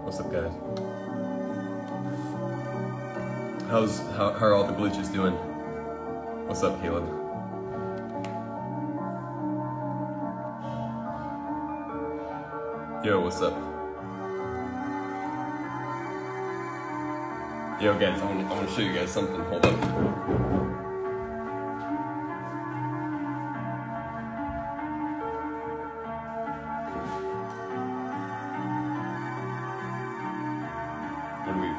What's up, guys? How are all the glitches doing? What's up, Caleb? Yo, what's up? Yo, guys, I want to show you guys something. Hold up.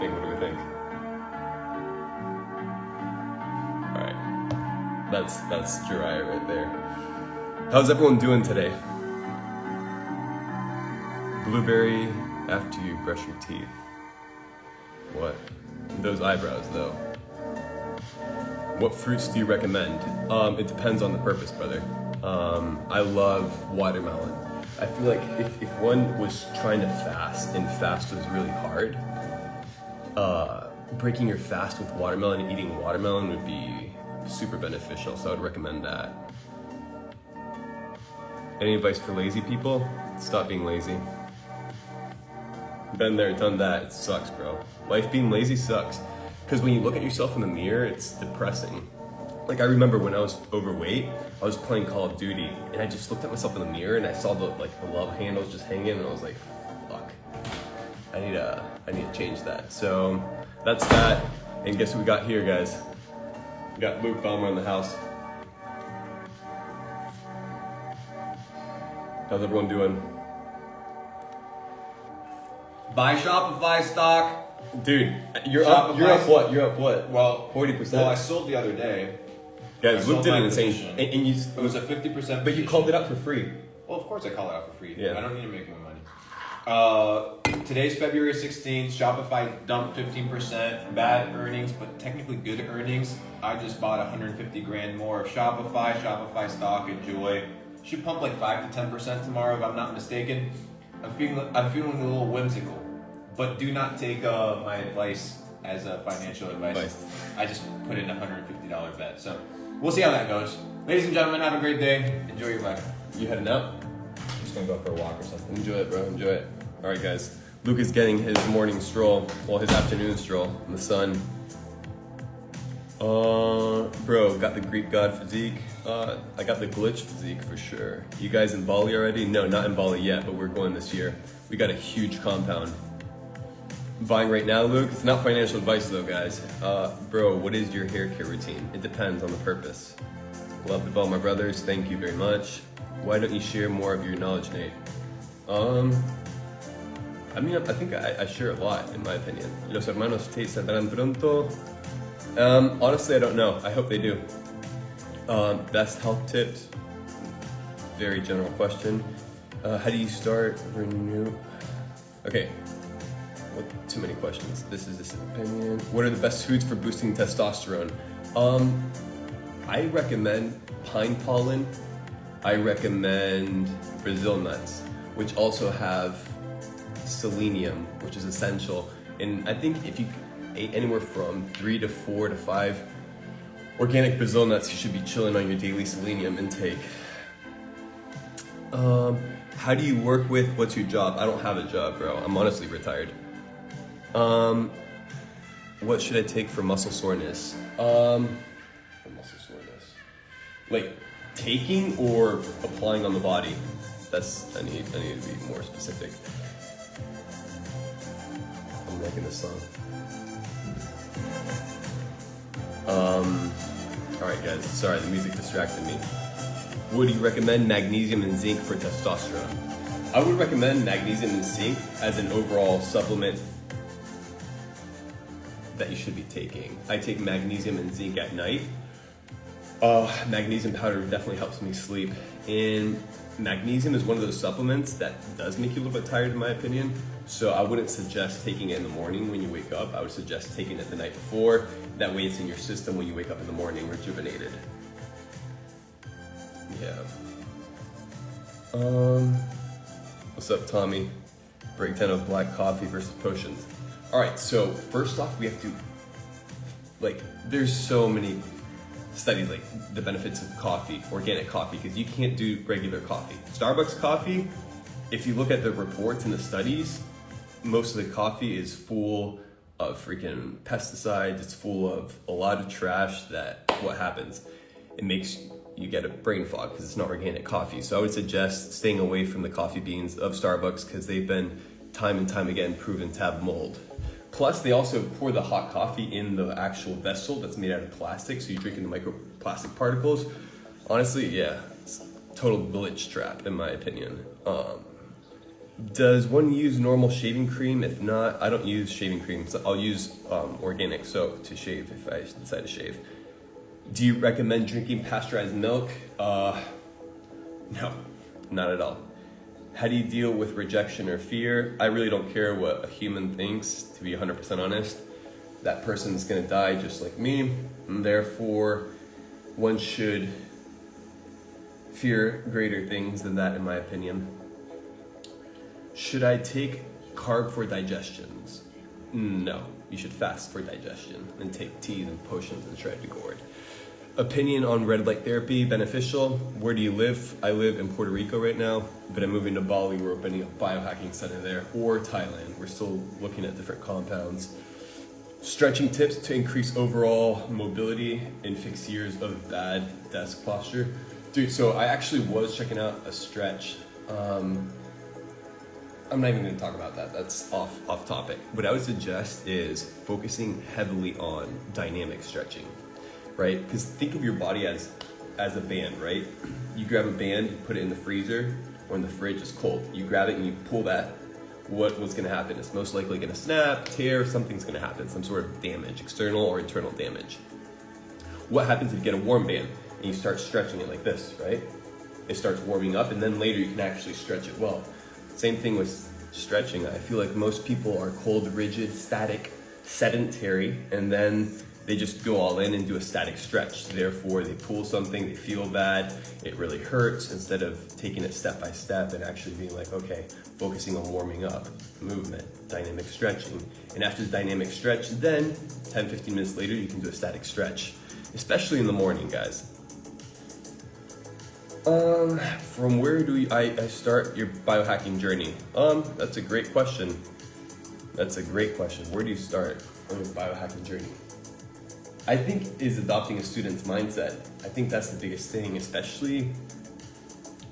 What do we think? All right, that's Jiraiya right there. How's everyone doing today? Blueberry after you brush your teeth. What? Those eyebrows, though. What fruits do you recommend? It depends on the purpose, brother. I love watermelon. I feel like if one was trying to fast and fast was really hard, breaking your fast with watermelon and eating watermelon would be super beneficial, so I would recommend that. Any advice for lazy people? Stop being lazy. Been there, done that. It sucks, bro. Life being lazy sucks. Because when you look at yourself in the mirror, it's depressing. Like, I remember when I was overweight, I was playing Call of Duty, and I just looked at myself in the mirror, and I saw the love handles just hanging, and I was like, fuck. I need to change that. So that's that. And guess what we got here, guys? We got Luke Belmar in the house. How's everyone doing? Buy Shopify stock. Dude, you're up what? Well, 40%? Well, I sold the other day. Guys, Luke did an insane. And you, it was a 50%. But you called it out for free. Well, of course I call it out for free. Yeah. I don't need to make more money. Today's February 16th. Shopify dumped 15%. Bad earnings, but technically good earnings. I just bought 150 grand more of Shopify stock. Enjoy. Should pump like 5 to 10% tomorrow, if I'm not mistaken. I'm feeling a little whimsical, but do not take my advice as a financial advice. I just put in a $150 bet, so we'll see how that goes. Ladies and gentlemen, have a great day. Enjoy your life. You heading out? I'm just gonna go for a walk or something. Enjoy it, bro. Enjoy it. All right, guys. Luke is getting his morning stroll, well, his afternoon stroll in the sun. Bro, got the Greek god physique. I got the glitch physique for sure. You guys in Bali already? No, not in Bali yet, but we're going this year. We got a huge compound. Buying right now, Luke? It's not financial advice though, guys. Bro, what is your hair care routine? It depends on the purpose. Love the Belmar brothers. Thank you very much. Why don't you share more of your knowledge, Nate? I mean, I think I share a lot, in my opinion. Los hermanos Tate saldrán pronto. Honestly, I don't know. I hope they do. Best health tips. Very general question. How do you start renew? Okay. Well, too many questions. This is this opinion. What are the best foods for boosting testosterone? I recommend pine pollen. I recommend Brazil nuts, which also have selenium, which is essential. And I think if you ate anywhere from 3 to 4 to 5 organic Brazil nuts, you should be chilling on your daily selenium intake. How do you work with, what's your job? I don't have a job, bro. I'm honestly retired. What should I take for muscle soreness? For muscle soreness. Like taking or applying on the body? I need to be more specific. I'm liking this song. Alright guys, sorry, the music distracted me. Would you recommend magnesium and zinc for testosterone? I would recommend magnesium and zinc as an overall supplement that you should be taking. I take magnesium and zinc at night. Magnesium powder definitely helps me sleep. And magnesium is one of those supplements that does make you a little bit tired in my opinion. So I wouldn't suggest taking it in the morning when you wake up. I would suggest taking it the night before. That way it's in your system when you wake up in the morning, rejuvenated. Yeah. What's up, Tommy? Breakdown of black coffee versus potions. All right, so first off, we have to, there's so many studies, the benefits of coffee, organic coffee, because you can't do regular coffee. Starbucks coffee, if you look at the reports and the studies, most of the coffee is full of freaking pesticides. It's full of a lot of trash that what happens? It makes you get a brain fog because it's not organic coffee. So I would suggest staying away from the coffee beans of Starbucks because they've been time and time again proven to have mold. Plus, they also pour the hot coffee in the actual vessel that's made out of plastic, so you're drinking the microplastic particles. Honestly, yeah, it's a total glitch trap in my opinion. Does one use normal shaving cream? If not, I don't use shaving cream. So I'll use organic soap to shave if I decide to shave. Do you recommend drinking pasteurized milk? No, not at all. How do you deal with rejection or fear? I really don't care what a human thinks, to be 100% honest. That person's gonna die just like me, and therefore one should fear greater things than that, in my opinion. Should I take carb for digestions? No, you should fast for digestion and take teas and potions and try to gourd. Opinion on red light therapy, beneficial. Where do you live? I live in Puerto Rico right now, but I'm moving to Bali. We're opening a biohacking center there, or Thailand. We're still looking at different compounds. Stretching tips to increase overall mobility and fix years of bad desk posture. Dude, so I actually was checking out a stretch. I'm not even gonna talk about that. That's off topic. What I would suggest is focusing heavily on dynamic stretching. Right? Because think of your body as a band, right? You grab a band, you put it in the freezer or in the fridge, it's cold. You grab it and you pull that. What's gonna happen? It's most likely gonna snap, tear, something's gonna happen, some sort of damage, external or internal damage. What happens if you get a warm band and you start stretching it like this, right? It starts warming up and then later you can actually stretch it well. Same thing with stretching. I feel like most people are cold, rigid, static, sedentary, and then they just go all in and do a static stretch. Therefore, they pull something, they feel bad, it really hurts, instead of taking it step by step and actually being like, okay, focusing on warming up, movement, dynamic stretching. And after the dynamic stretch, then 10, 15 minutes later, you can do a static stretch, especially in the morning, guys. From where do I start your biohacking journey? That's a great question. That's a great question. Where do you start on your biohacking journey? I think is adopting a student's mindset. I think that's the biggest thing, especially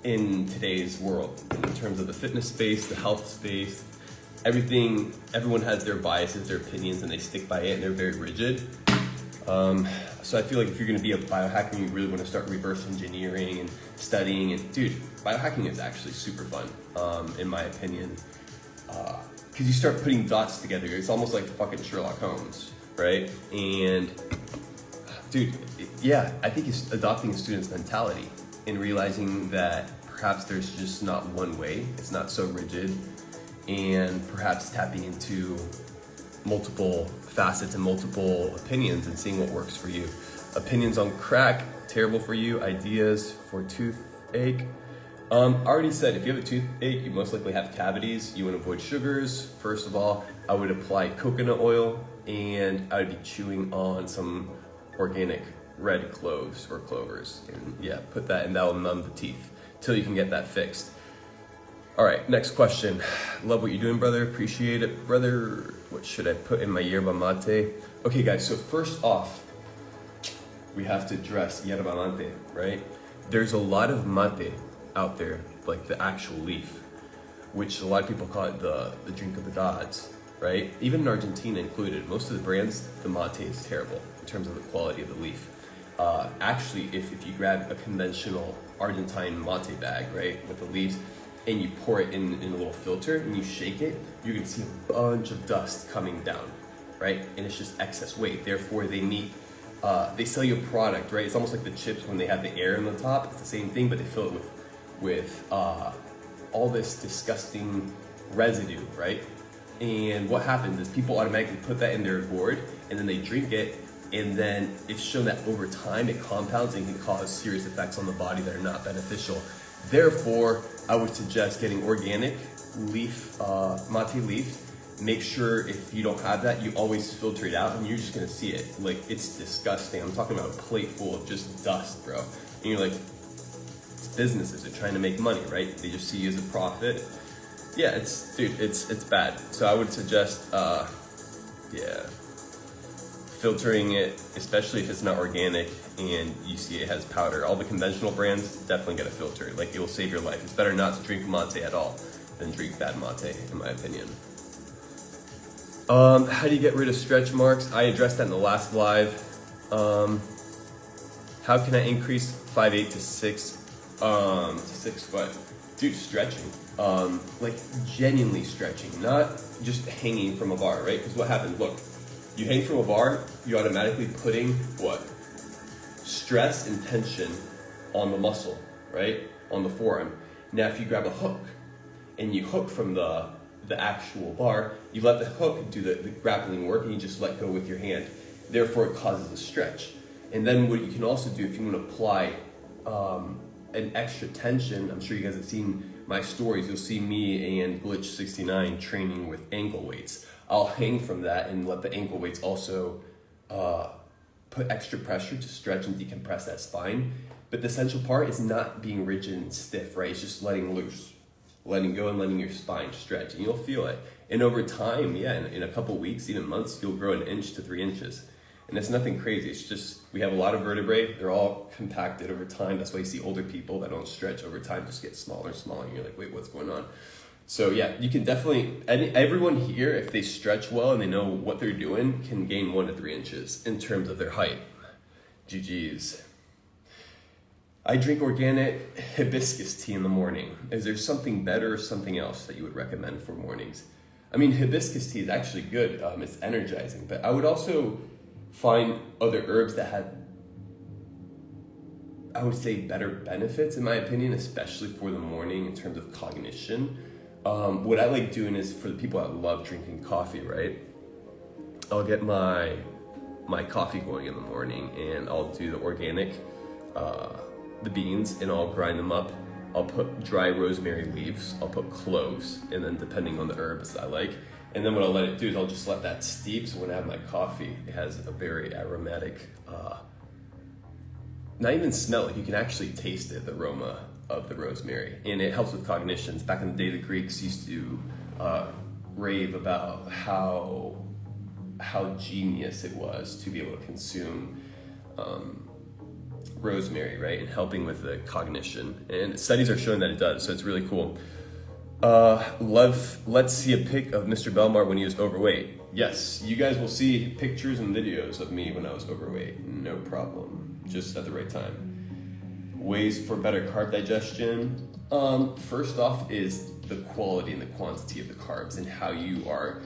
in today's world, in terms of the fitness space, the health space, everything. Everyone has their biases, their opinions, and they stick by it, and they're very rigid. So I feel like if you're gonna be a biohacker, you really wanna start reverse engineering and studying. And dude, biohacking is actually super fun, in my opinion. Because you start putting dots together. It's almost like fucking Sherlock Holmes, right? And dude, yeah, I think it's adopting a student's mentality and realizing that perhaps there's just not one way. It's not so rigid, and perhaps tapping into multiple facets and multiple opinions and seeing what works for you. Opinions on crack, terrible for you. Ideas for toothache. I already said if you have a toothache, you most likely have cavities. You want to avoid sugars. First of all, I would apply coconut oil, and I would be chewing on some organic red cloves or clovers. And yeah, put that, and that will numb the teeth till you can get that fixed. All right, next question. Love what you're doing, brother. Appreciate it, brother. What should I put in my yerba mate? Okay, guys, so first off, we have to address yerba mate, right? There's a lot of mate out there, like the actual leaf, which a lot of people call it the drink of the gods, right? Even in Argentina included, most of the brands, the mate is terrible in terms of the quality of the leaf. Actually, if you grab a conventional Argentine mate bag, right, with the leaves, and you pour it in a little filter and you shake it, you can see a bunch of dust coming down, right? And it's just excess weight. Therefore, they sell you a product, right? It's almost like the chips when they have the air on the top. It's the same thing, but they fill it with all this disgusting residue, right? And what happens is people automatically put that in their gourd and then they drink it, and then it's shown that over time it compounds and can cause serious effects on the body that are not beneficial. Therefore, I would suggest getting organic leaf, mate leaf. Make sure if you don't have that, you always filter it out, and you're just gonna see it. Like, it's disgusting. I'm talking about a plate full of just dust, bro. And you're like, it's businesses are trying to make money, right? They just see you as a profit. Yeah, it's bad. So I would suggest, filtering it, especially if it's not organic and you see it has powder. All the conventional brands definitely get a filter. Like, it will save your life. It's better not to drink mate at all than drink bad mate, in my opinion. How do you get rid of stretch marks? I addressed that in the last live. How can I increase 5'8" to 6 foot? Dude, stretching. Like, genuinely stretching, not just hanging from a bar, right? Because what happens, look, you hang from a bar, you're automatically putting what? Stress and tension on the muscle, right? On the forearm. Now, if you grab a hook and you hook from the actual bar, you let the hook do the grappling work and you just let go with your hand. Therefore, it causes a stretch. And then what you can also do, if you want to apply an extra tension, I'm sure you guys have seen my stories, you'll see me and Glitch69 training with ankle weights. I'll hang from that and let the ankle weights also put extra pressure to stretch and decompress that spine. But the essential part is not being rigid and stiff, right? It's just letting loose, letting go and letting your spine stretch, and you'll feel it. And over time, in a couple weeks, even months, you'll grow 1 inch to 3 inches. And it's nothing crazy. It's just, we have a lot of vertebrae. They're all compacted over time. That's why you see older people that don't stretch over time just get smaller and smaller. And you're like, wait, what's going on? So yeah, you can definitely, everyone here, if they stretch well and they know what they're doing, can gain 1 to 3 inches in terms of their height. GG's. I drink organic hibiscus tea in the morning. Is there something better or something else that you would recommend for mornings? I mean, hibiscus tea is actually good. It's energizing, but I would also find other herbs that have, I would say, better benefits in my opinion, especially for the morning in terms of cognition. What I like doing is, for the people that love drinking coffee, right? I'll get my coffee going in the morning and I'll do the organic, the beans, and I'll grind them up. I'll put dry rosemary leaves, I'll put cloves, and then depending on the herbs I like. And then what I'll let it do is I'll just let that steep, so when I have my coffee, it has a very aromatic, not even smell it, you can actually taste it, the aroma of the rosemary. And it helps with cognitions. Back in the day, the Greeks used to rave about how genius it was to be able to consume rosemary, right? And helping with the cognition. And studies are showing that it does, so it's really cool. Let's see a pic of Mr. Belmar when he was overweight. Yes, you guys will see pictures and videos of me when I was overweight. No problem, just at the right time. Ways for better carb digestion. First off is the quality and the quantity of the carbs and how you are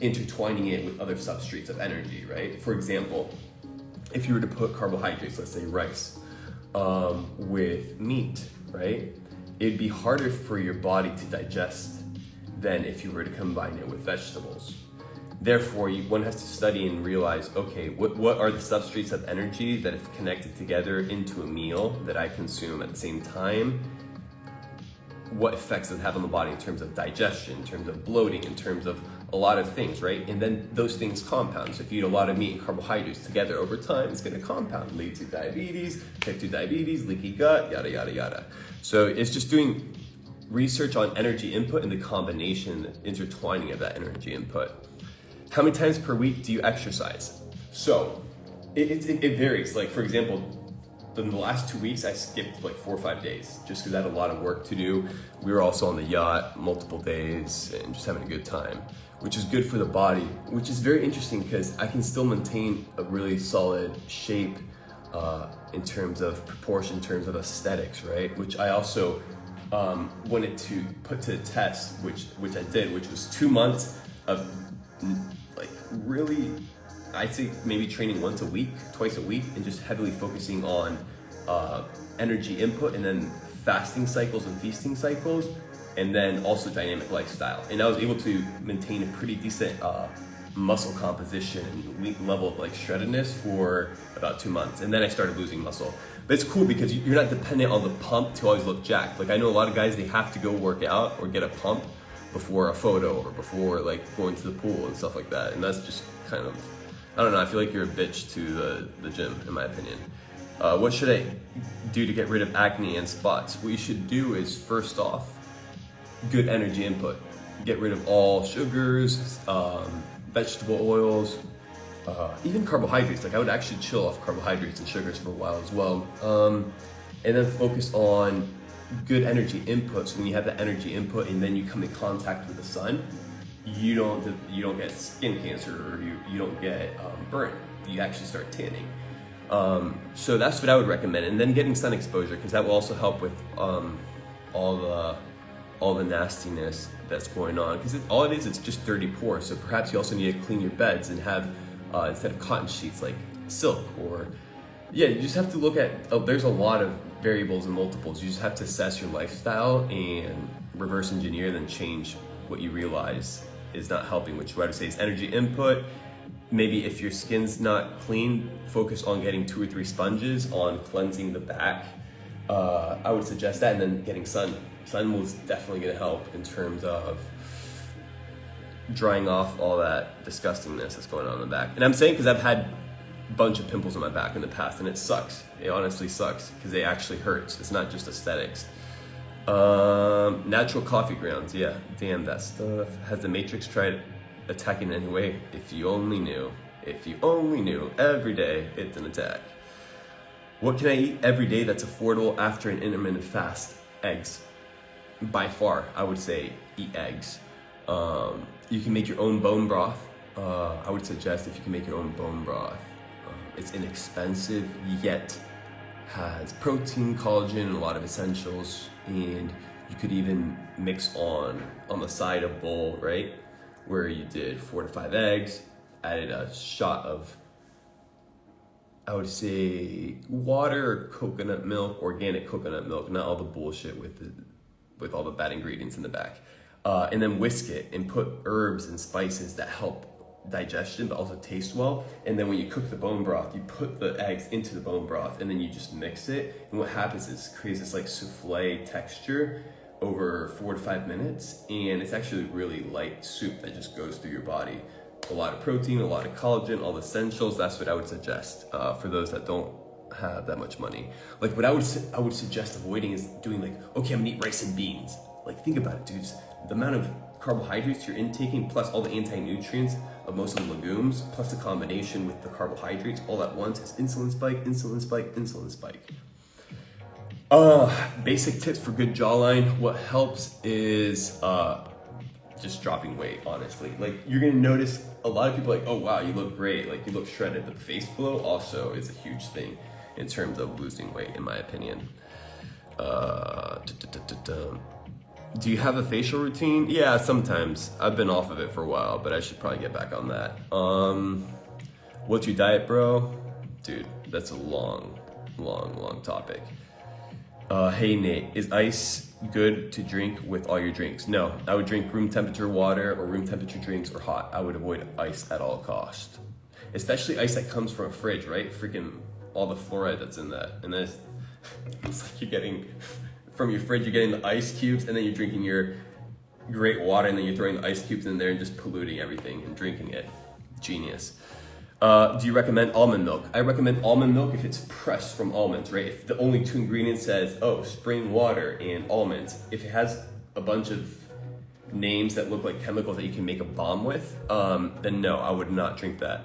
intertwining it with other substrates of energy, right? For example, if you were to put carbohydrates, let's say rice, with meat, right? It'd be harder for your body to digest than if you were to combine it with vegetables. Therefore, one has to study and realize, okay, what are the substrates of energy that if connected together into a meal that I consume at the same time, what effects does it have on the body in terms of digestion, in terms of bloating, in terms of a lot of things, right? And then those things compound. So if you eat a lot of meat and carbohydrates together over time, it's gonna compound, lead to diabetes, type 2 diabetes, leaky gut, yada, yada, yada. So it's just doing research on energy input and the combination, intertwining of that energy input. How many times per week do you exercise? So it varies. Like, for example, in the last 2 weeks, I skipped like 4 or 5 days just because I had a lot of work to do. We were also on the yacht multiple days and just having a good time, which is good for the body, which is very interesting because I can still maintain a really solid shape in terms of proportion, in terms of aesthetics, right? Which I also wanted to put to the test, which I did, which was 2 months of like really, I'd say maybe training once a week, twice a week, and just heavily focusing on energy input, and then fasting cycles and feasting cycles, and then also dynamic lifestyle. And I was able to maintain a pretty decent muscle composition and level of like shreddedness for about 2 months. And then I started losing muscle. But it's cool because you're not dependent on the pump to always look jacked. Like, I know a lot of guys, they have to go work out or get a pump before a photo or before like going to the pool and stuff like that. And that's just kind of, I don't know, I feel like you're a bitch to the gym, in my opinion. What should I do to get rid of acne and spots? What you should do is, first off, good energy input. Get rid of all sugars, vegetable oils, even carbohydrates. Like I would actually chill off carbohydrates and sugars for a while as well. And then focus on good energy input. So when you have that energy input and then you come in contact with the sun, you don't get skin cancer, or you don't get burnt. You actually start tanning. So that's what I would recommend. And then getting sun exposure, because that will also help with all the nastiness that's going on. Because all it is, it's just dirty pores. So perhaps you also need to clean your beds and have, instead of cotton sheets, like silk. Or yeah, you just have to look at, there's a lot of variables and multiples. You just have to assess your lifestyle and reverse engineer, then change what you realize is not helping, which what I would say is energy input. Maybe if your skin's not clean, focus on getting 2 or 3 sponges on cleansing the back. I would suggest that, and then getting sun. Sun was definitely gonna help in terms of drying off all that disgustingness that's going on in the back. And I'm saying because I've had a bunch of pimples on my back in the past, and it sucks. It honestly sucks, because it actually hurts. It's not just aesthetics. Natural coffee grounds, yeah, damn, that stuff. Has the Matrix tried attacking anyway? If you only knew. If you only knew. Every day it's an attack. What can I eat every day that's affordable after an intermittent fast? Eggs. By far, I would say eat eggs. You can make your own bone broth. I would suggest if you can make your own bone broth. It's inexpensive, yet has protein, collagen, and a lot of essentials. And you could even mix on the side a bowl, right? Where you did 4 to 5 eggs, added a shot of, I would say, water or coconut milk, organic coconut milk, not all the bullshit with all the bad ingredients in the back. And then whisk it and put herbs and spices that help digestion but also taste well. And then when you cook the bone broth, you put the eggs into the bone broth and then you just mix it. And what happens is it creates this like souffle texture over 4 to 5 minutes. And it's actually really light soup that just goes through your body. A lot of protein, a lot of collagen, all the essentials. That's what I would suggest for those that don't have that much money. Like what I would suggest avoiding is doing like, okay, I'm gonna eat rice and beans. Like think about it, dudes. The amount of carbohydrates you're intaking, plus all the anti-nutrients of most of the legumes, plus the combination with the carbohydrates all at once is insulin spike, insulin spike, insulin spike. Basic tips for good jawline. What helps is just dropping weight, honestly. Like you're gonna notice a lot of people like, oh wow, you look great, like you look shredded, but the face glow also is a huge thing in terms of losing weight, in my opinion. Do you have a facial routine? Yeah, sometimes. I've been off of it for a while, but I should probably get back on that. What's your diet, bro? Dude, that's a long topic. Hey Nate, is ice good to drink with all your drinks? No, I would drink room temperature water or room temperature drinks or hot. I would avoid ice at all costs. Especially ice that comes from a fridge, right? Freaking all the fluoride that's in that. And then it's like you're getting, from your fridge, you're getting the ice cubes and then you're drinking your great water and then you're throwing the ice cubes in there and just polluting everything and drinking it. Genius. Do you recommend almond milk? I recommend almond milk if it's pressed from almonds, right? If the only 2 ingredients says, oh, spring water and almonds, if it has a bunch of names that look like chemicals that you can make a bomb with, then no, I would not drink that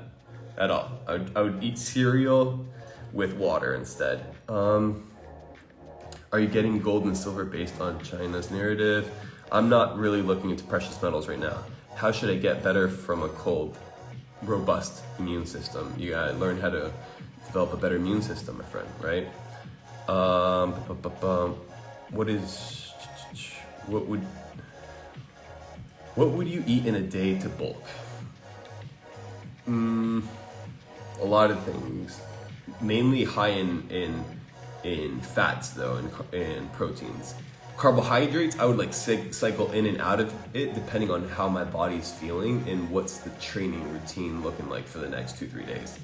at all. I would eat cereal with water instead. Are you getting gold and silver based on China's narrative? I'm not really looking into precious metals right now. How should I get better from a cold? Robust immune system. You gotta learn how to develop a better immune system, my friend, right? What would you eat in a day to bulk? A lot of things, mainly high in fats though, and proteins. Carbohydrates, I would like cycle in and out of it depending on how my body's feeling and what's the training routine looking like for the next 2-3 days.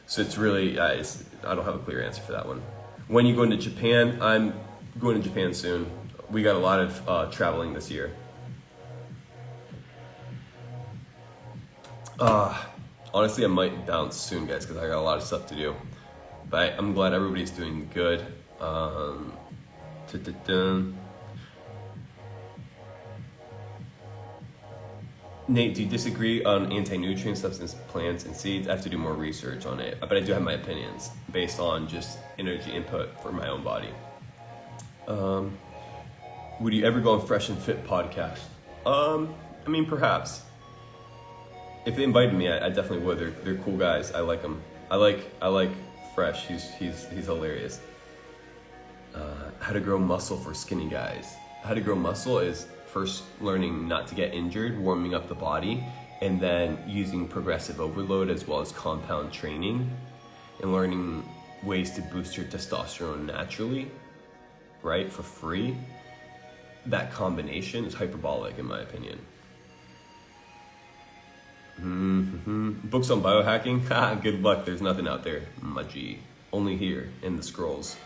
So it's really, I don't have a clear answer for that one. When you going to Japan? I'm going to Japan soon. We got a lot of traveling this year. Honestly, I might bounce soon, guys, because I got a lot of stuff to do. But I'm glad everybody's doing good. Nate, do you disagree on anti-nutrient substance plants and seeds? I have to do more research on it, but I do have my opinions based on just energy input for my own body. Would you ever go on Fresh and Fit podcast? I mean, perhaps. If they invited me, I definitely would. They're cool guys. I like them. I like Fresh. He's hilarious. How to grow muscle for skinny guys. How to grow muscle is first learning not to get injured, warming up the body, and then using progressive overload as well as compound training, and learning ways to boost your testosterone naturally, right, for free. That combination is hyperbolic in my opinion. Books on biohacking? Good luck, there's nothing out there, my G. Only here in the scrolls.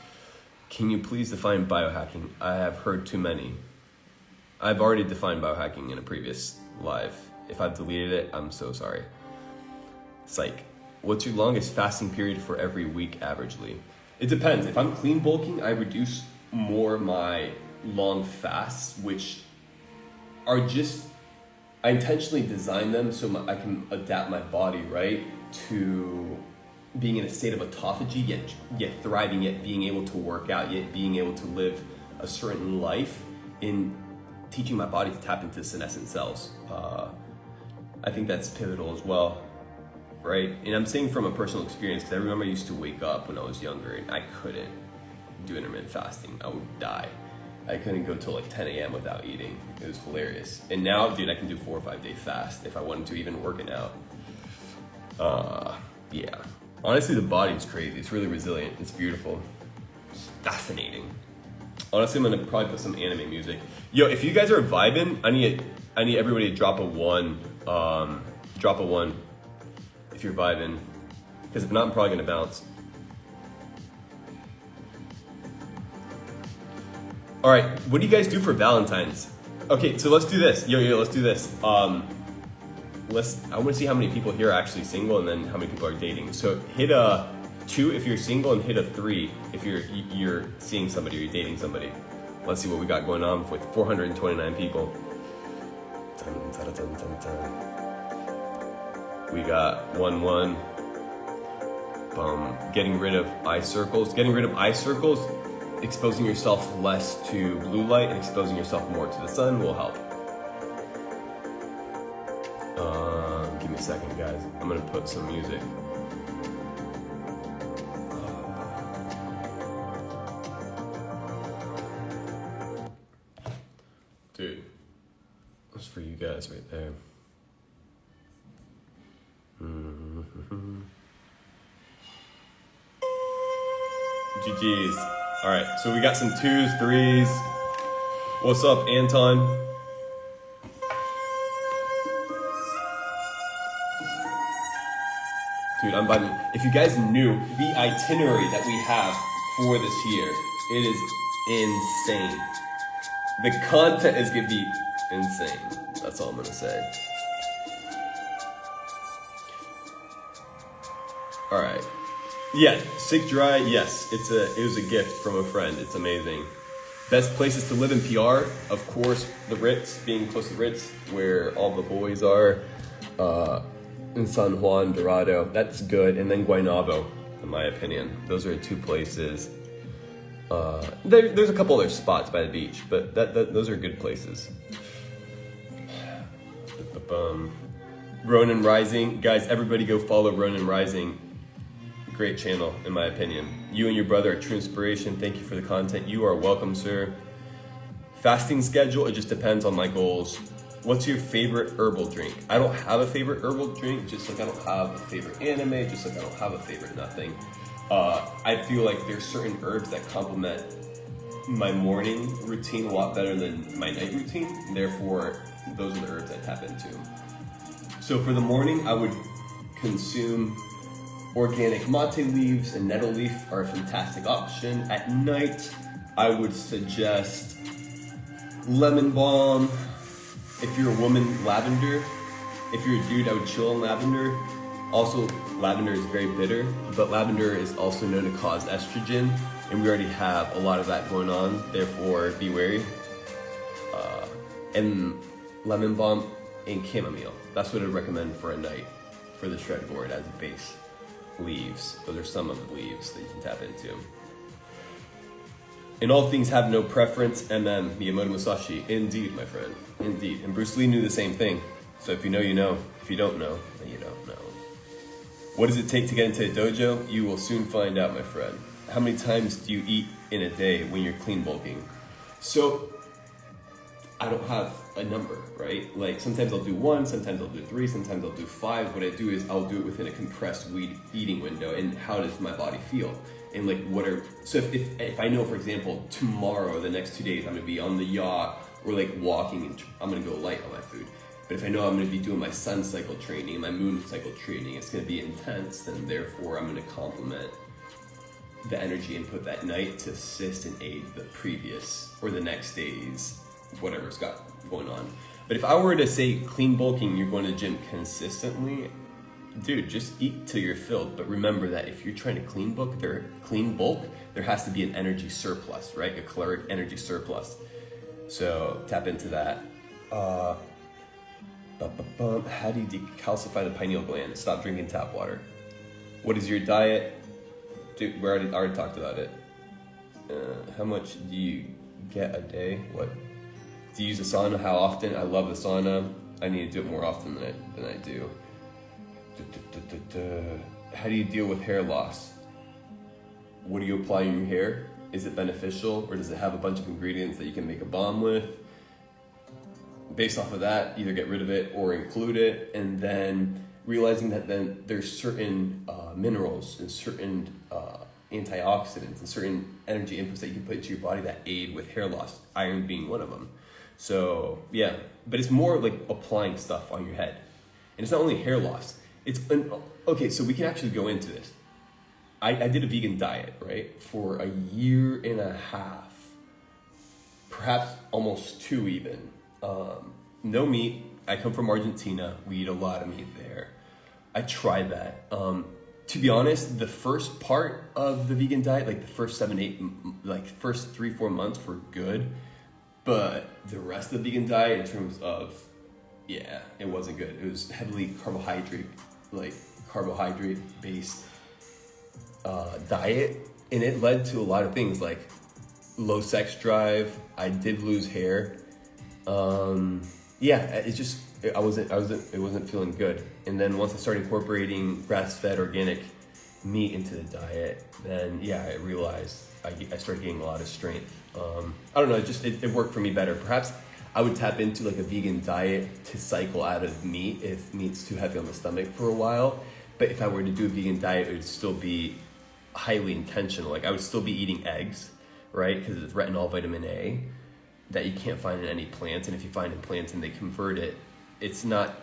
Can you please define biohacking? I have heard too many. I've already defined biohacking in a previous live. If I've deleted it, I'm so sorry. Psych. What's your longest fasting period for every week averagely? It depends. If I'm clean bulking, I reduce more my long fasts, which are just, I intentionally design them so I can adapt my body, right, to being in a state of autophagy, yet thriving, yet being able to work out, yet being able to live a certain life in teaching my body to tap into senescent cells. I think that's pivotal as well, right? And I'm saying from a personal experience, because I remember I used to wake up when I was younger and I couldn't do intermittent fasting. I would die. I couldn't go till like 10 a.m. without eating. It was hilarious. And now, dude, I can do 4 or 5 day fast if I wanted to, even working out. Yeah. Honestly, the body's crazy. It's really resilient. It's beautiful. It's fascinating. Honestly, I'm gonna probably put some anime music. Yo, if you guys are vibing, I need everybody to drop a 1. Drop a 1 if you're vibing. Because if not, I'm probably gonna bounce. All right, what do you guys do for Valentine's? Okay, so let's do this. Yo, let's do this. I want to see how many people here are actually single, and then how many people are dating. So hit a 2 if you're single, and hit a 3 if you're seeing somebody or you're dating somebody. Let's see what we got going on with 429 people. Dun, dun, dun, dun, dun. We got 1. Getting rid of eye circles. Getting rid of eye circles, exposing yourself less to blue light and exposing yourself more to the sun will help. Give me a second, guys. I'm gonna put some music. Dude, that's for you guys right there. GG's. All right, so we got some 2s, 3s. What's up, Anton? Dude, I'm vibing. If you guys knew the itinerary that we have for this year, it is insane. The content is gonna be insane. That's all I'm gonna say. All right. Yeah, sick dry. Yes, it was a gift from a friend. It's amazing. Best places to live in PR, of course, the Ritz, being close to the Ritz, where all the boys are. In San Juan, Dorado, that's good. And then Guaynabo, in my opinion. Those are 2 places. There's a couple other spots by the beach, but those are good places. Ronin Rising. Guys, everybody go follow Ronin Rising. Great channel, in my opinion. You and your brother are true inspiration. Thank you for the content. You are welcome, sir. Fasting schedule, it just depends on my goals. What's your favorite herbal drink? I don't have a favorite herbal drink, just like I don't have a favorite anime, just like I don't have a favorite nothing. I feel like there's certain herbs that complement my morning routine a lot better than my night routine. Therefore, those are the herbs I tap into. So for the morning, I would consume organic mate leaves and nettle leaf are a fantastic option. At night, I would suggest lemon balm. If you're a woman, lavender. If you're a dude, I would chill on lavender. Also, lavender is very bitter, but lavender is also known to cause estrogen, and we already have a lot of that going on, therefore be wary. And lemon balm and chamomile. That's what I'd recommend for a night for the shred board as a base. Leaves. Those are some of the leaves that you can tap into. In all things have no preference, Miyamoto Musashi. Indeed, my friend. Indeed. And Bruce Lee knew the same thing. So if you know, you know. If you don't know, then you don't know. What does it take to get into a dojo? You will soon find out, my friend. How many times do you eat in a day when you're clean bulking? So, I don't have a number, right? Like sometimes I'll do 1, sometimes I'll do 3, sometimes I'll do 5. What I do is I'll do it within a compressed eating window. And how does my body feel? And like so if I know, for example, tomorrow, the next 2 days, I'm gonna be on the yacht or like walking and I'm gonna go light on my food. But if I know I'm gonna be doing my sun cycle training, my moon cycle training, it's gonna be intense, then therefore I'm gonna complement the energy input that night to assist and aid the previous or the next day's whatever's got going on. But if I were to say clean bulking, you're going to the gym consistently, dude, just eat till you're filled. But remember that if you're trying to clean bulk, there has to be an energy surplus, right? A caloric energy surplus. So tap into that. How do you decalcify the pineal gland? Stop drinking tap water. What is your diet? Dude, we already talked about it. How much do you get a day? What? Do you use the sauna? How often? I love the sauna. I need to do it more often than I do. How do you deal with hair loss? What do you apply in your hair? Is it beneficial, or does it have a bunch of ingredients that you can make a balm with? Based off of that, either get rid of it or include it, and then realizing that then there's certain minerals and certain antioxidants and certain energy inputs that you can put into your body that aid with hair loss, iron being one of them. So yeah, but it's more like applying stuff on your head. And it's not only hair loss, okay, so we can actually go into this. I did a vegan diet, right, for a year and a half, perhaps almost 2 even. No meat. I come from Argentina. We eat a lot of meat there. I tried that. To be honest, the first part of the vegan diet, like the first first 3-4 months were good, but the rest of the vegan diet in terms of, yeah, it wasn't good. It was heavily carbohydrate based diet, and it led to a lot of things like low sex drive. I did lose hair. It wasn't feeling good. And then once I started incorporating grass-fed organic meat into the diet, then I realized I started getting a lot of strength. I don't know, it worked for me better. Perhaps I would tap into like a vegan diet to cycle out of meat if meat's too heavy on the stomach for a while. But if I were to do a vegan diet, it would still be highly intentional. Like I would still be eating eggs, right? Because it's retinol, vitamin A, that you can't find in any plants. And if you find in plants and they convert it, it's not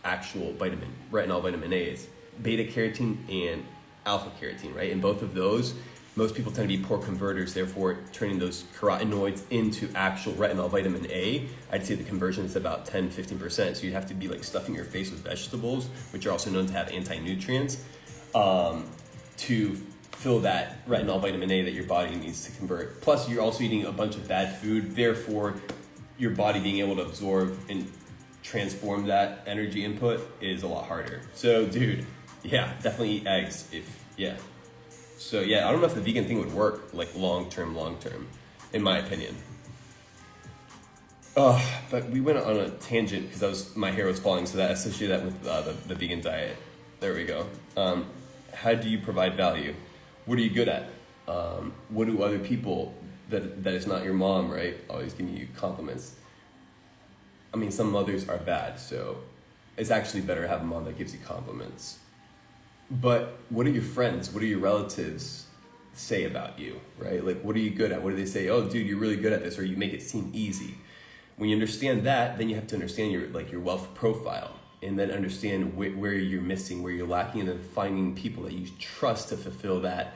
actual retinol, vitamin A. It's beta carotene and alpha carotene, right? And both of those, most people tend to be poor converters, therefore turning those carotenoids into actual retinol, vitamin A. I'd say the conversion is about 10-15%. So you have to be like stuffing your face with vegetables, which are also known to have anti-nutrients, to fill that retinol, vitamin A that your body needs to convert. Plus, you're also eating a bunch of bad food, therefore your body being able to absorb and transform that energy input is a lot harder. So, dude, definitely eat eggs So I don't know if the vegan thing would work like long term, in my opinion. But we went on a tangent because my hair was falling, so that associated that with the vegan diet. There we go. How do you provide value? What are you good at? What do other people that is not your mom, right, always giving you compliments? I mean, some mothers are bad, so it's actually better to have a mom that gives you compliments. But what are your friends? What do your relatives say about you, right? Like, what are you good at? What do they say? Oh, dude, you're really good at this, or you make it seem easy. When you understand that, then you have to understand your wealth profile, and then understand where you're missing, where you're lacking, and then finding people that you trust to fulfill that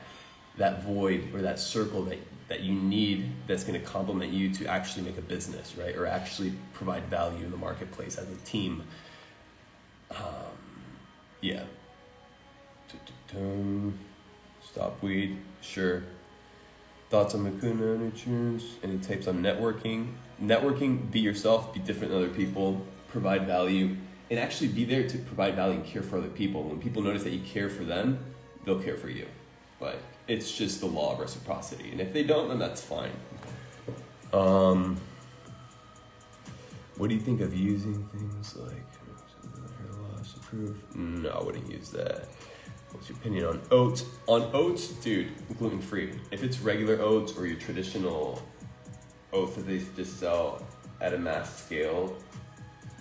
void or that circle that you need, that's going to complement you to actually make a business, right? Or actually provide value in the marketplace as a team. Stop weed, sure. Thoughts on Makuna nutrients? Any tips on networking? Networking, be yourself, be different than other people. provide value, and actually be there to provide value and care for other people. When people notice that you care for them, they'll care for you. But it's just the law of reciprocity. And if they don't, then that's fine. What do you think of using things like hair loss to prove? No, I wouldn't use that. What's your opinion on oats? On oats, dude, gluten-free. If it's regular oats or your traditional oats that they just sell at a mass scale,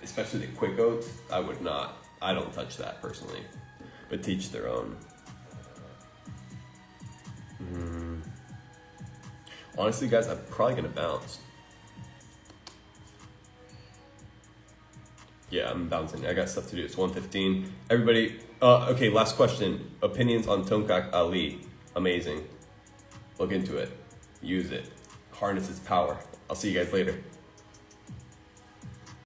especially the quick oats, I don't touch that personally, but teach their own. Honestly, guys, I'm probably gonna bounce. Yeah, I'm bouncing. I got stuff to do. It's 1:15. Everybody, okay, last question. Opinions on Tonkat Ali. Amazing. Look into it. Use it. Harness its power. I'll see you guys later.